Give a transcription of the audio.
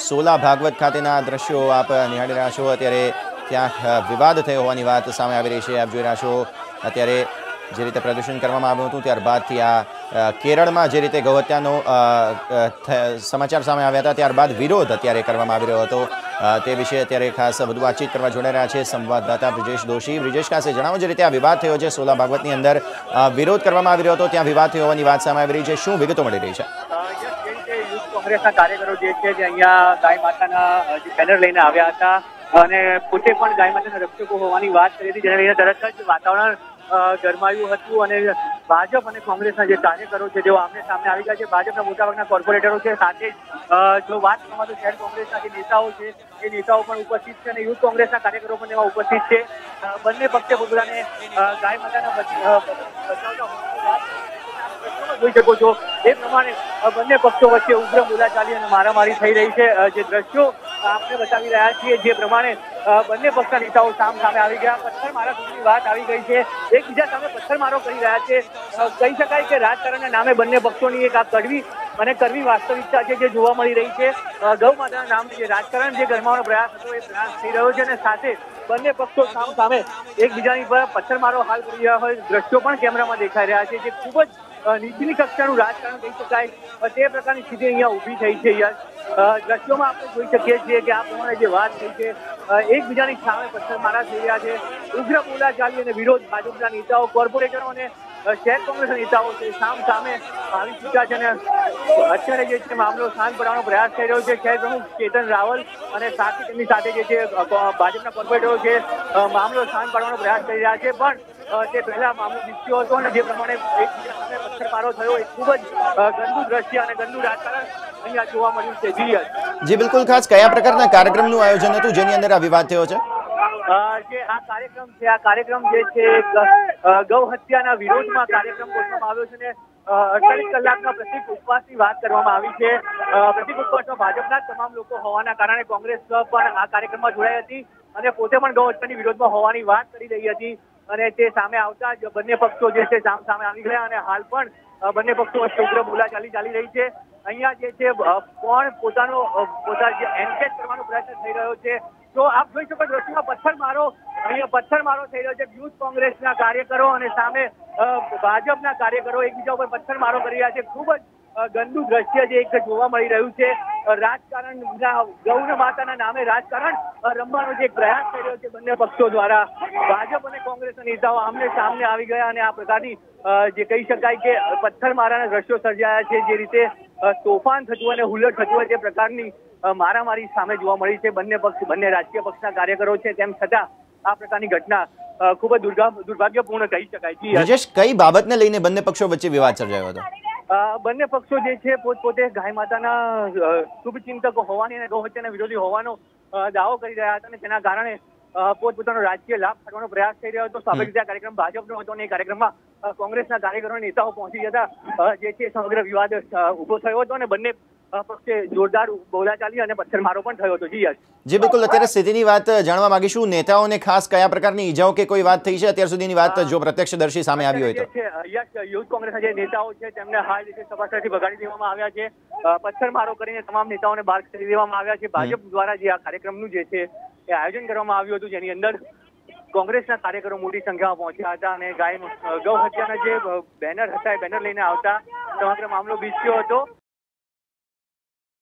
સોલા ભાગવત ખાતેના દ્રશ્યો આપ નિહાળી રહ્યા છો। અત્યારે ત્યાં વિવાદ થયો હોવાની વાત સામે આવી રહી છે। આપ જોઈ રહ્યા છો અત્યારે જે રીતે પ્રદર્શન કરવામાં આવ્યું હતું ત્યારબાદથી આ કેરળમાં જે રીતે ગૌહત્યાનો સમાચાર સામે આવ્યા હતા ત્યારબાદ વિરોધ અત્યારે કરવામાં આવી રહ્યો હતો। તે વિશે અત્યારે ખાસ વધુ વાતચીત કરવા જોડાઈ રહ્યા છે સંવાદદાતા બ્રિજેશ દોશી। બ્રિજેશ ખાસે જણાવો, જે રીતે આ વિવાદ થયો છે સોલા ભાગવતની અંદર વિરોધ કરવામાં આવી રહ્યો હતો, ત્યાં વિવાદ થયો હોવાની વાત સામે આવી રહી છે, શું વિગતો મળી રહી છે? કોંગ્રેસના કાર્યકરો જે છે તે અહીંયા ગાય માતાના જે બેનર લઈને આવ્યા હતા અને પોતે પણ ગાય માતાના રક્ષકો હોવાની વાત કરી હતી, જેને લઈને તરત જ વાતાવરણ ગરમાયું હતું અને ભાજપ અને કોંગ્રેસના જે કાર્યકરો છે તેઓ આમને સામે આવી ગયા છે। ભાજપના મોટાભાગના કોર્પોરેટરો છે, સાથે જો વાત કરવામાં તો શહેર કોંગ્રેસના જે નેતાઓ છે એ નેતાઓ પણ ઉપસ્થિત છે અને યુથ કોંગ્રેસના કાર્યકરો પણ એમાં ઉપસ્થિત છે। બંને પક્ષે પોતાને ગાય માતાના બચાવતા જોઈ શકો છો એ પ્રમાણે બંને પક્ષો વચ્ચે ઉગ્ર બોલાચાલી અને મારામારી થઈ રહી છે। જે દ્રશ્યો આપણે બતાવી રહ્યા છીએ જે પ્રમાણે બંને પક્ષના નેતાઓ સામે આવી ગયા, પથ્થરમારા સુધીની વાત આવી ગઈ છે, એકબીજા સામે પથ્થરમારો કરી રહ્યા છે। કહી શકાય કે રાજકારણના નામે બંને પક્ષોની એક આ કડવી અને કરવી વાસ્તવિકતા છે જે જોવા મળી રહી છે। ગૌ માતાના નામે જે રાજકારણ જે ગરમાવાનો પ્રયાસ હતો એ પ્રયાસ થઈ રહ્યો છે અને સાથે બંને પક્ષો સામે એકબીજાની પર પથ્થરમારો હાલ કરી રહ્યા હોય દ્રશ્યો પણ કેમેરામાં દેખાઈ રહ્યા છે, જે ખૂબ જ નીચલી કક્ષાનું રાજકારણ કહી શકાય તે પ્રકારની સ્થિતિ અહીંયા ઊભી થઈ છે। દ્રશ્યોમાં આપણે જોઈ શકીએ છીએ કે આ પ્રમાણે જે વાત થઈ છે એકબીજાની સામે પથ્થરમારા થઈ રહ્યા છે, ઉગ્ર બોલાચાલી અને વિરોધ ભાજપના નેતાઓ, કોર્પોરેટરો અને શહેર કોંગ્રેસના નેતાઓ છે સામે આવી ચૂક્યા છે અને અત્યારે જે છે મામલો શાંત પાડવાનો પ્રયાસ થઈ રહ્યો છે। શહેર પ્રમુખ ચેતન રાવલ અને સાથે તેમની સાથે જે છે ભાજપના કોર્પોરેટરો છે મામલો શાંત પાડવાનો પ્રયાસ કરી રહ્યા છે, પણ તે પહેલા મામલો વિકસ્યો હતો અને જે પ્રમાણે એકબીજા સામે પથ્થરમારો થયો એ ખૂબ જ ગંદુ દ્રશ્ય અને ગંદુ રાજકારણ અહીંયા જોવા મળ્યું છે। જી બિલકુલ, ખાસ કયા પ્રકારના કાર્યક્રમનું આયોજન હતું જેની અંદર આ વિવાદ થયો છે? જે આ કાર્યક્રમ છે, આ કાર્યક્રમ જે છે ગૌ હત્યાના વિરોધમાં કાર્યક્રમ ગોઠવવામાં આવ્યો છે ને 48 કલાકના પ્રતિક ઉપવાસની વાત કરવામાં આવી છે। પ્રતિક ઉપવાસમાં ભાજપના તમામ લોકો હોવાના કારણે કોંગ્રેસ પણ આ કાર્યક્રમમાં જોડાઈ હતી અને પોતે પણ ગૌ હત્યાની વિરોધમાં હોવાની વાત કરી રહી હતી અને તે સામે આવતા જ બંને પક્ષો જે છે સામે આવી ગયા અને હાલ પણ બંને પક્ષો વચ્ચે ઉગ્ર બોલાચાલી ચાલી રહી છે। અહીંયા જે છે કોણ પોતા જે એન્કેજ કરવાનો પ્રયત્ન થઈ રહ્યો છે, તો આપ જોઈ શકો દ્રશ્યમાં પથ્થરમારો થઈ રહ્યો છે। યુથ કોંગ્રેસના કાર્યકરો અને સામે ભાજપના કાર્યકરો એકબીજા ઉપર પથ્થરમારો કરી રહ્યા છે। ખૂબ જ ગંદુ દ્રશ્ય જે એક જોવા મળી રહ્યું છે। રાજકારણ ગૌ માતાના નામે રાજકારણ રમવાનો જે પ્રયાસ થઈ રહ્યો છે બંને પક્ષો દ્વારા, ભાજપ અને કોંગ્રેસના નેતાઓ આમને સામને આવી ગયા અને આ પ્રકારની જે કહી શકાય કે પથ્થરમારાના દ્રશ્યો સર્જાયા છે, જે રીતે તોફાન થતું અને હુલ્લડ થતું હોય તે પ્રકારની મારામારી સામે જોવા મળી છે। બંને રાજકીય પક્ષના કાર્યકરો છે, તેમ છતાં આ પ્રકારની ઘટના ખૂબ જ દુર્ભાગ્યપૂર્ણ કહી શકાય છે। કઈ બાબતને લઈને બંને પક્ષો વચ્ચે વિવાદ સર્જાયો હતો? બંને પક્ષો જે છે પોતે ગાય માતાના શુભચિંતકો હોવાની અને ગૌ હત્યાના વિરોધી હોવાનો દાવો કરી રહ્યા હતા અને તેના કારણે પોતપોતાનો રાજકીય લાભ કાઢવાનો પ્રયાસ થઈ રહ્યો હતો। સ્વાભાવિક રીતે આ કાર્યક્રમ ભાજપનો હતો અને એ કાર્યક્રમમાં કોંગ્રેસના કાર્યકરો નેતાઓ પહોંચી જતા જે છે સમગ્ર વિવાદ ઉભો થયો હતો અને બંને પક્ષે જોરદાર બોલાચાલી અને પથ્થરમારો પણ થયો હતો। જી બિલકુલ, અત્યારે સ્થિતિની વાત જાણવા માંગીશું, નેતાઓને ખાસ કયા પ્રકારની ઈજાઓ કે કોઈ વાત થઈ છે અત્યાર સુધીની વાત જો પ્રત્યક્ષદર્શી સામે આવી હોય તો? યુથ કોંગ્રેસના જે નેતાઓ છે તેમને હાલ રીતે સભાસ્થળથી ભગાડી દેવામાં આવ્યા છે, પથ્થરમારો કરીને તમામ નેતાઓને બહાર કરી દેવામાં આવ્યા છે। ભાજપ દ્વારા જે આ કાર્યક્રમનું જે છે એ આયોજન કરવામાં આવ્યું હતું, જેની અંદર કોંગ્રેસના કાર્યકરો મોટી સંખ્યામાં પહોંચ્યા હતા અને ગૌ હત્યાના જે બેનર હતા એ બેનર લઈને આવતા સમગ્ર મામલો બીસ્યો હતો